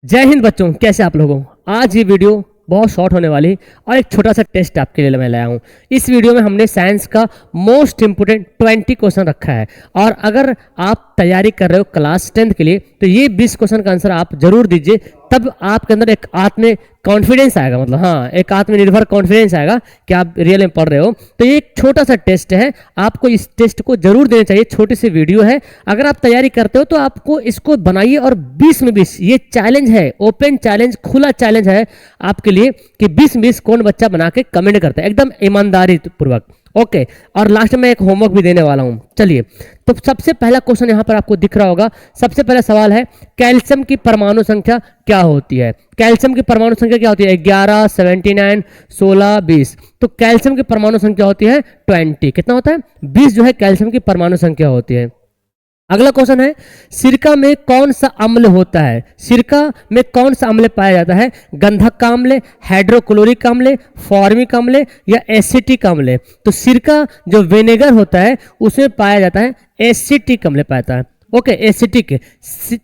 जय हिंद बच्चों, कैसे आप लोगों। आज ये वीडियो बहुत शॉर्ट होने वाली और एक छोटा सा टेस्ट आपके लिए मैं लाया हूँ। इस वीडियो में हमने साइंस का मोस्ट इंपोर्टेंट 20 क्वेश्चन रखा है और अगर आप तैयारी कर रहे हो क्लास 10th के लिए तो ये 20 क्वेश्चन का आंसर आप जरूर दीजिए, तब आपके अंदर एक आत्म कॉन्फिडेंस आएगा, मतलब हाँ एक आत्मनिर्भर कॉन्फिडेंस आएगा कि आप रियल में पढ़ रहे हो। तो ये एक छोटा सा टेस्ट है, आपको इस टेस्ट को जरूर देना चाहिए। छोटी सी वीडियो है, अगर आप तैयारी करते हो तो आपको इसको बनाइए और 20 में 20 ये चैलेंज है, ओपन चैलेंज, खुला चैलेंज है आपके लिए कि 20 में 20 कौन बच्चा बना के कमेंट करता है एकदम ईमानदारी पूर्वक। ओके, और लास्ट में एक होमवर्क भी देने वाला हूं। चलिए, तो सबसे पहला क्वेश्चन यहां पर आपको दिख रहा होगा। सबसे पहला सवाल है, कैल्शियम की परमाणु संख्या क्या होती है? कैल्शियम की परमाणु संख्या क्या होती है? 11, 79, 16, 20। तो कैल्शियम की परमाणु संख्या होती है 20। कितना होता है? 20 जो है कैल्शियम की परमाणु संख्या होती है। अगला क्वेश्चन है, सिरका में कौन सा अम्ल होता है? सिरका में कौन सा अम्ल पाया जाता है? गंधक अम्ल, हाइड्रोक्लोरिक अम्ल, फॉर्मिक अम्ल या एसिटिक अम्ल? तो सिरका जो विनेगर होता है उसमें पाया जाता है एसिटिक अम्ल पाया जाता है। ओके, एसिटिक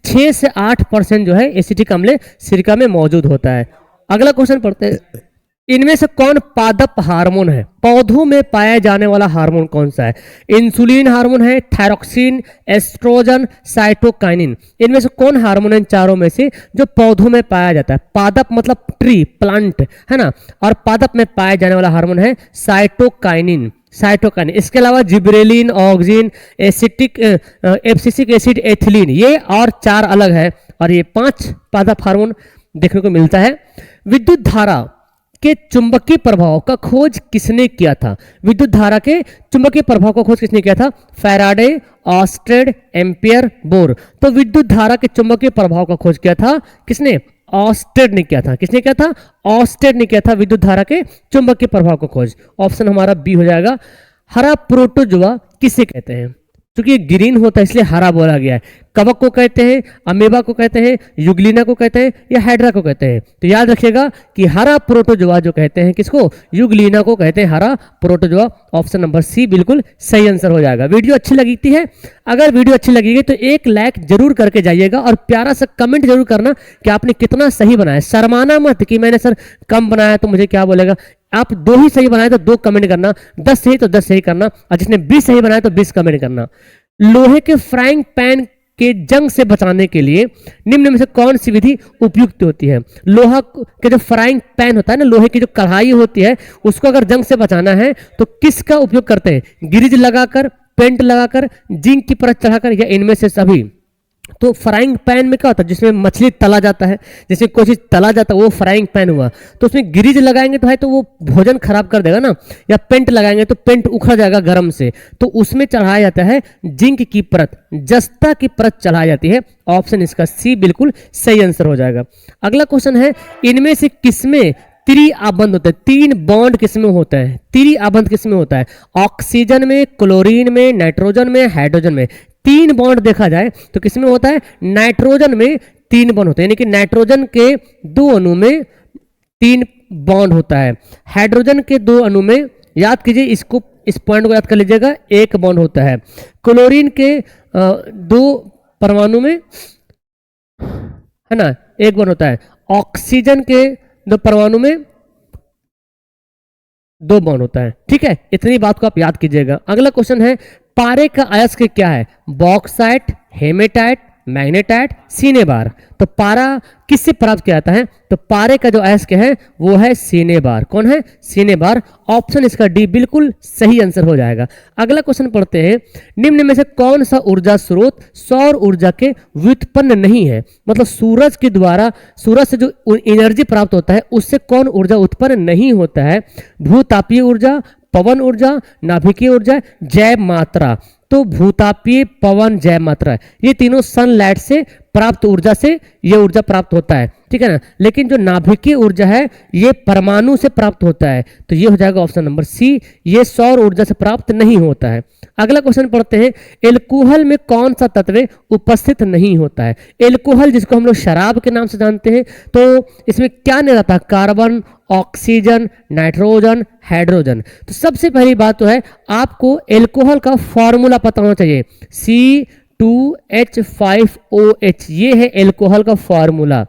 6 से 8% जो है एसिटिक अम्ल सिरका में मौजूद होता है। अगला क्वेश्चन पढ़ते हैं, इनमें से कौन पादप हार्मोन है? पौधों में पाया जाने वाला हार्मोन कौन सा है? इंसुलिन हार्मोन है, थायरोक्सिन, एस्ट्रोजन, साइटोकाइनिन। इनमें से कौन हार्मोन है चारों में से जो पौधों में पाया जाता है? पादप मतलब ट्री, प्लांट है ना, और पादप में पाया जाने वाला हार्मोन है साइटोकाइनिन। साइटोकाइनिन, इसके अलावा gibberellin, auxin, acetic abscisic acid, ethylene, ये और 4 अलग है और ये 5 पादप हार्मोन देखने को मिलता है। विद्युत धारा के चुंबकीय प्रभाव का खोज किसने किया था? विद्युत धारा के चुंबकीय प्रभाव का खोज किसने किया था? Faraday, Oersted, ampere, bore. तो विद्युत धारा के चुंबकीय प्रभाव का खोज किया था किसने? ऑस्टेड ने किया था। किसने किया था? ऑस्टेड ने किया था विद्युत धारा के चुंबकीय प्रभाव का खोज। ऑप्शन हमारा बी हो जाएगा। हरा प्रोटोजोआ किसे कहते हैं? क्योंकि ग्रीन होता है इसलिए हरा बोला गया है। कवक को कहते हैं, अमेबा को कहते हैं, युग्लिना को कहते हैं या हाइड्रा को कहते हैं? तो याद रखिएगा कि हरा प्रोटोजोआ जो कहते हैं किसको? युग्लिना को कहते हैं हरा प्रोटोजोआ। ऑप्शन नंबर सी बिल्कुल सही आंसर हो जाएगा। वीडियो अच्छी लगती है, अगर वीडियो अच्छी लगेगी तो एक लाइक जरूर करके जाइएगा और प्यारा सा कमेंट जरूर करना कि आपने कितना सही बनाया। शर्माना मत कि मैंने सर कम बनाया तो मुझे क्या बोलेगा। आप 2 ही सही बनाए तो 2 कमेंट करना, 10 सही तो 10 सही करना, और जिसने 20 सही बनाया तो 20 कमेंट करना। लोहे के फ्राइंग पैन के जंग से बचाने के लिए निम्न में से कौन सी विधि उपयुक्त होती है? लोहा के जो फ्राइंग पैन होता है ना, लोहे की जो कढ़ाई होती है, उसको अगर जंग से बचाना है तो किसका उपयोग करते हैं? ग्रीज लगाकर, पेंट लगाकर, जिंक की परत चढ़ाकर या इनमें से सभी? तो फ्राइंग पैन में क्या होता है? जिसमें मछली तला जाता है, जिसमें कोई चीज तला जाता है वो फ्राइंग पैन हुआ। तो उसमें ग्रीज लगाएंगे तो है तो वो भोजन खराब कर देगा ना, या पेंट लगाएंगे तो पेंट उखड़ जाएगा गर्म से। तो उसमें चढ़ाया जाता है जिंक की परत, जस्ता की परत चढ़ाई जाती है। ऑप्शन इसका सी बिल्कुल सही आंसर हो जाएगा। अगला क्वेश्चन है, इनमें से किसमें त्रिआबंध होता है? 3 बॉन्ड किसमें होता है? त्रिआबंध किसमें होता है? ऑक्सीजन में, क्लोरीन में, नाइट्रोजन में, हाइड्रोजन में। 3 बॉन्ड देखा जाए तो किसमें होता है? नाइट्रोजन में 3 बॉन्ड होते हैं, यानी कि नाइट्रोजन के 2 अणु में 3 बॉन्ड होता है। हाइड्रोजन के 2 अणु में, याद कीजिए इसको, इस पॉइंट को याद कर लीजिएगा, 1 बॉन्ड होता है। क्लोरीन के 2 परमाणु में है ना 1 बॉन्ड होता है। ऑक्सीजन के 2 परमाणु में 2 बॉन्ड होता है। ठीक है, इतनी बात को आप याद कीजिएगा। अगला क्वेश्चन है, पारे का अयस्क क्या है? Bauxite, hematite, magnetite, cinnabar. तो पारा किससे प्राप्त किया जाता है? तो पारे का जो अयस्क है वो है सिनेबार। कौन है? सिनेबार। ऑप्शन इसका डी बिल्कुल सही आंसर हो जाएगा। अगला क्वेश्चन पढ़ते हैं, निम्न में से कौन सा ऊर्जा स्रोत सौर ऊर्जा के व्युत्पन्न नहीं है? मतलब सूरज के द्वारा, सूरज से जो एनर्जी प्राप्त होता है उससे कौन ऊर्जा उत्पन्न नहीं होता है? भूतापीय ऊर्जा, पवन ऊर्जा, नाभिकीय ऊर्जा, जैव मात्रा। तो भूतापीय, पवन, जैव मात्रा, ये तीनों सनलाइट से प्राप्त ऊर्जा से ये ऊर्जा प्राप्त होता है। ठीक है ना, लेकिन जो नाभिकीय ऊर्जा है ये परमाणु से प्राप्त होता है। तो ये हो जाएगा ऑप्शन नंबर सी, ये सौर ऊर्जा से प्राप्त नहीं होता है। अगला क्वेश्चन पढ़ते हैं, एल्कोहल में कौन सा तत्व उपस्थित नहीं होता है? एल्कोहल जिसको हम लोग शराब के नाम से जानते हैं, तो इसमें क्या नहीं रहता? Carbon, oxygen, nitrogen, hydrogen. तो सबसे पहली बात तो है आपको एल्कोहल का फॉर्मूला पता होना चाहिए। C2H5OH, ये है एल्कोहल का फॉर्मूला।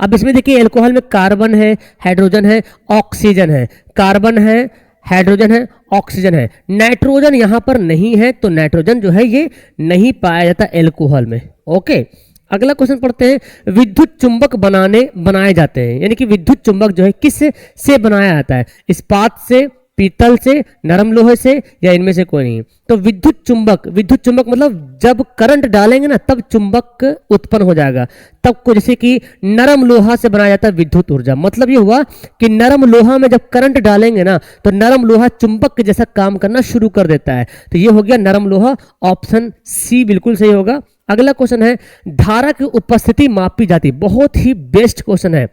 अब इसमें देखिए एल्कोहल में कार्बन है, हाइड्रोजन है, ऑक्सीजन है, कार्बन है, हाइड्रोजन है, ऑक्सीजन है, नाइट्रोजन यहां पर नहीं है, तो नाइट्रोजन जो है ये नहीं पाया जाता एल्कोहल में। ओके, अगला क्वेश्चन पढ़ते हैं। विद्युत चुंबक बनाए जाते हैं, यानी कि विद्युत चुंबक जो है किस से बनाया जाता है? इस्पात से, पीतल से, नरम लोहे से, या इनमें से कोई नहीं। तो विद्युत चुंबक मतलब जब करंट डालेंगे ना तब चुंबक उत्पन्न हो जाएगा। तब को जैसे कि नरम लोहा से बनाया जाता है विद्युत ऊर्जा। मतलब ये हुआ कि नरम लोहा में जब करंट डालेंगे ना तो नरम लोहा चुंबक के जैसा काम करना शुरू कर देता है। तो ये हो गया नरम लोहा, ऑप्शन सी बिल्कुल सही होगा। अगला क्वेश्चन है, धारा की उपस्थिति मापी जाती। बहुत ही बेस्ट क्वेश्चन है।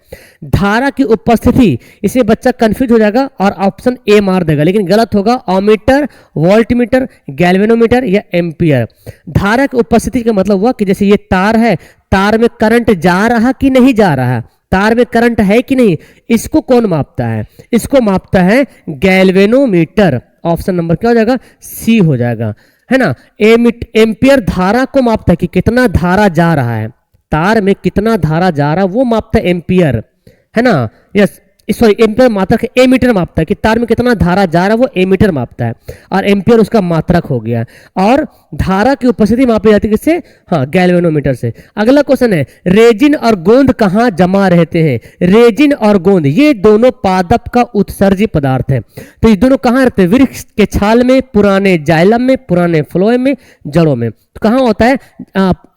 धारा की उपस्थिति, इसे बच्चा कंफ्यूज हो जाएगा और ऑप्शन ए मार देगा, लेकिन गलत होगा। ओमीटर, वोल्टमीटर, गैल्वेनोमीटर या एम्पियर। धारा की उपस्थिति का मतलब हुआ कि जैसे ये तार है, तार में करंट जा रहा कि नहीं जा रहा, तार में करंट है कि नहीं, इसको कौन मापता है? इसको मापता है गैल्वेनोमीटर। ऑप्शन नंबर क्या हो जाएगा? सी हो जाएगा, है ना। एम्पियर धारा को मापता है कि कितना धारा जा रहा है, तार में कितना धारा जा रहा है वो मापता है एम्पियर, है ना। यस, सॉरी, एम्पियर मात्रक है, एमीटर मापता है कि तार में कितना धारा जा रहा है वो एमीटर मापता है, और एम्पियर उसका मात्रक हो गया। और धारा की उपस्थिति मापी जाती है किससे? हाँ, गैल्वेनोमीटर से। अगला क्वेश्चन है, रेजिन और गोंद कहाँ जमा रहते हैं? रेजिन और गोंद ये दोनों पादप का उत्सर्जी पदार्थ है। तो ये दोनों कहाँ रहते हैं? वृक्ष के छाल में, पुराने जाइलम में, पुराने फ्लोएम में, जड़ों में। तो कहाँ होता है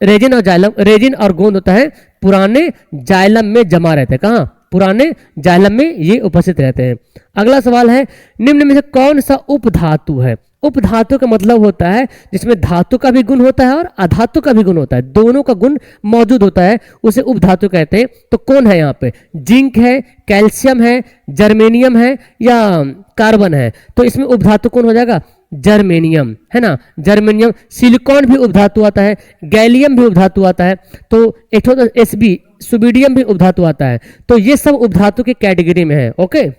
रेजिन और गोंद होता है पुराने जाइलम में जमा रहते हैं। कहाँ? पुराने जाइलम में ये उपस्थित रहते हैं। अगला सवाल है, निम्न में से कौन सा उपधातु है? उपधातु का मतलब होता है जिसमें धातु का भी गुण होता है और अधातु का भी गुण होता है, दोनों का गुण मौजूद होता है, उसे उपधातु कहते हैं। तो कौन है यहाँ पे? जिंक है, कैल्शियम है, जर्मेनियम है या कार्बन है? तो इसमें उपधातु कौन हो जाएगा? जर्मेनियम, है ना। जर्मेनियम। सिलिकॉन भी उपधातु आता है, गैलियम भी उपधातु आता है, तो एक छोटा Sb सुबिडियम भी उपधातु आता है। तो ये सब उपधातु की कैटेगरी में है। ओके,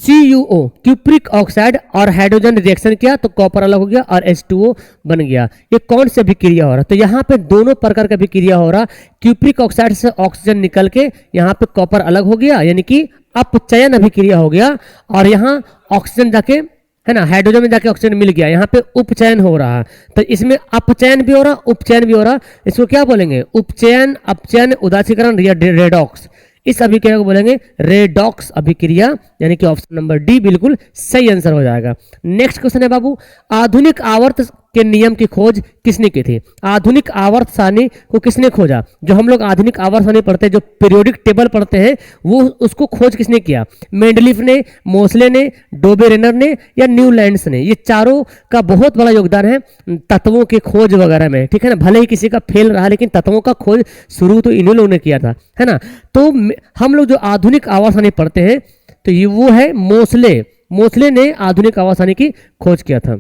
CuO क्यूप्रिक ऑक्साइड और हाइड्रोजन रिएक्शन किया तो कॉपर अलग हो गया और H2O बन गया। ये कौन से अभिक्रिया हो रहा है? तो यहाँ पे दोनों प्रकार का अभिक्रिया हो रहा। क्यूप्रिक ऑक्साइड से ऑक्सीजन निकल के यहाँ पे कॉपर अलग हो गया, यानी कि अपचयन अभिक्रिया हो गया, और यहाँ ऑक्सीजन जाके, है ना, हाइड्रोजन में जाके ऑक्सीजन मिल गया, यहाँ पे उपचयन हो रहा है। तो इसमें अपचयन भी हो रहा, उपचयन भी हो रहा। इसको क्या बोलेंगे? उपचयन, अपचयन, उदासीकरण या रेडॉक्स। इस अभिक्रिया को बोलेंगे रेडॉक्स अभिक्रिया, यानी कि ऑप्शन नंबर डी बिल्कुल सही आंसर हो जाएगा। नेक्स्ट क्वेश्चन है बाबू, आधुनिक आवर्त के नियम की खोज किसने की थी? आधुनिक आवर्त सारणी को किसने खोजा? जो हम लोग आधुनिक आवर्त सारणी पढ़ते हैं, जो पीरियोडिक टेबल पढ़ते हैं, वो उसको खोज किसने किया? मेंडलीफ ने, मोसले ने, डोबेरेनर ने या न्यूलैंड्स ने। ये चारों का बहुत बड़ा योगदान है तत्वों की खोज वगैरह में, ठीक है ना। भले ही किसी का फेल रहा, लेकिन तत्वों का खोज शुरू तो इन्हीं लोगों ने किया था, है ना। तो हम लोग जो आधुनिक आवर्त सारणी पढ़ते हैं तो ये वो है मोसले ने आधुनिक आवर्त सारणी की खोज किया था।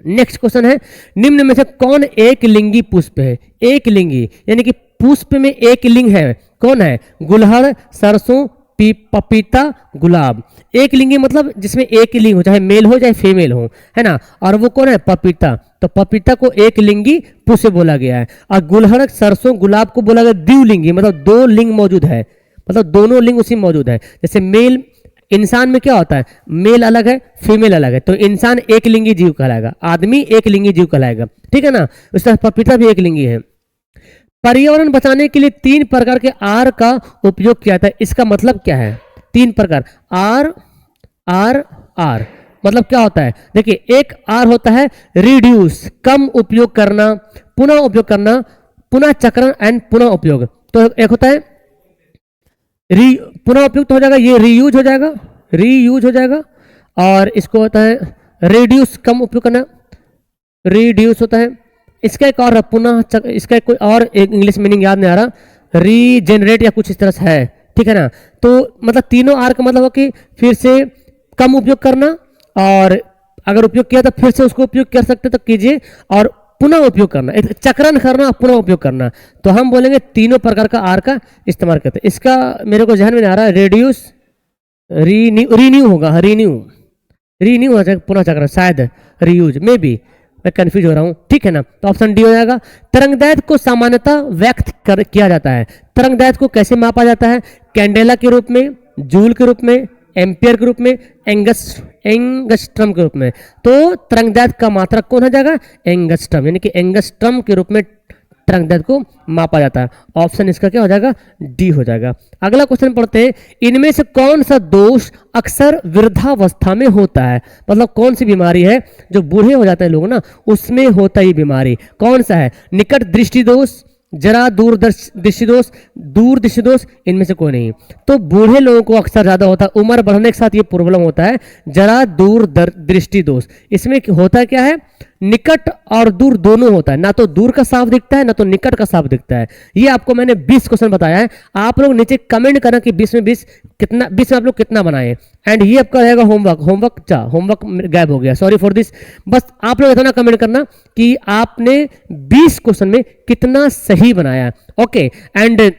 नेक्स्ट क्वेश्चन है, निम्न में से कौन एक लिंगी पुष्प है? एक लिंगी यानी कि पुष्प में एक लिंग है, कौन है? गुलहड़, सरसों, पपीता, गुलाब। एक लिंगी मतलब जिसमें एक लिंग हो, चाहे मेल हो चाहे फीमेल हो, है ना। और वो कौन है? पपीता। तो पपीता को एक लिंगी पुष्प बोला गया है, और गुलहड़, सरसों, गुलाब को बोला गया द्विलिंगी, मतलब दो लिंग मौजूद है, मतलब दोनों लिंग उसी मौजूद है। जैसे मेल, इंसान में क्या होता है? मेल अलग है, फीमेल अलग है, तो इंसान एक लिंगी जीव कहलाएगा, आदमी एक लिंगी जीव कहलाएगा, ठीक है ना। उस तरह पपीता भी एक लिंगी है। पर्यावरण बचाने के लिए 3 प्रकार के आर का उपयोग किया था, इसका मतलब क्या है? 3 प्रकार, आर आर आर मतलब क्या होता है? देखिए, एक आर होता है रिड्यूस, कम उपयोग करना, पुनः उपयोग करना, पुनः चक्रण एंड पुनः उपयोग। तो एक होता है पुनः उपयुक्त हो जाएगा, ये रीयूज हो जाएगा, और इसको होता है रिड्यूस, कम उपयोग करना, रिड्यूस होता है। इसका एक और पुनः इसका कोई और एक इंग्लिश मीनिंग याद नहीं आ रहा, रीजेनरेट या कुछ इस तरह से है, ठीक है ना। तो मतलब तीनों आर का मतलब हो कि फिर से कम उपयोग करना, और अगर उपयोग किया तो फिर से उसको उपयोग कर सकते तो कीजिए, और पुनः उपयोग करना, चक्रण करना, पुनः उपयोग करना। तो हम बोलेंगे तीनों प्रकार का आर का इस्तेमाल करते हैं। इसका मेरे को ध्यान में नहीं आ रहा, रेड्यूस, रीन्यू होगा, रीन्यू हो जाएगा, पुनः चक्रण, शायद रीयूज में भी, मैं कंफ्यूज हो रहा हूं, ठीक है ना। तो ऑप्शन डी हो जाएगा। तरंगदैर्घ्य को सामान्यतः किया जाता है। तरंगदैर्घ्य को कैसे मापा जाता है? कैंडेला के रूप में, जूल के रूप में, एम्पियर के रूप में, एंगस्ट्रम के रूप में। तो तरंगदैर्घ्य का मात्रक कौन हो जाएगा? एंगस्ट्रम, यानी कि एंगस्ट्रम के रूप में तरंगदैर्घ्य को मापा जाता है। ऑप्शन इसका क्या हो जाएगा? डी हो जाएगा। अगला क्वेश्चन पढ़ते हैं, इनमें से कौन सा दोष अक्सर वृद्धावस्था में होता है? मतलब कौन सी बीमारी है जो बूढ़े हो जाते हैं लोग ना, उसमें होता है ये बीमारी, कौन सा है? निकट दृष्टि दोष, जरा दूर दृष्टि दोष, दूर दृष्टि दोष, इनमें से कोई नहीं। तो बूढ़े लोगों को अक्सर ज्यादा होता है, उम्र बढ़ने के साथ ये प्रॉब्लम होता है, जरा दूर दृष्टि दोष। इसमें होता क्या है? निकट और दूर दोनों होता है, ना तो दूर का साफ दिखता है ना तो निकट का साफ दिखता है। ये आपको मैंने 20 क्वेश्चन बताया है। आप लोग नीचे कमेंट करना कि 20 में 20 कितना, 20 में आप लोग कितना बनाए। एंड ये आपका रहेगा होमवर्क गायब हो गया, सॉरी फॉर दिस। बस आप लोग इतना कमेंट करना कि आपने 20 क्वेश्चन में कितना सही बनाया। ओके, एंड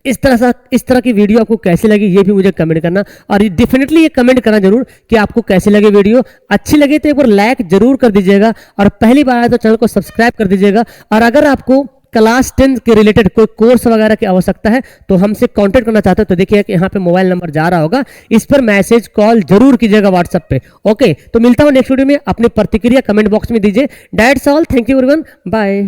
इस तरह की वीडियो आपको कैसी लगी ये भी मुझे कमेंट करना, और डेफिनेटली ये कमेंट करना जरूर कि आपको कैसी लगी वीडियो। अच्छी लगी तो एक बार लाइक जरूर कर दीजिएगा, और पहली बार आए तो चैनल को सब्सक्राइब कर दीजिएगा। और अगर आपको क्लास 10 के रिलेटेड कोई कोर्स वगैरह की आवश्यकता है तो हमसे कांटेक्ट करना चाहते हो तो देखिए कि यहाँ पे मोबाइल नंबर जा रहा होगा, इस पर मैसेज कॉल जरूर कीजिएगा व्हाट्सएप पे। ओके, तो मिलता हूँ नेक्स्ट वीडियो में। अपनी प्रतिक्रिया कमेंट बॉक्स में दीजिए। That's all, thank you everyone, bye.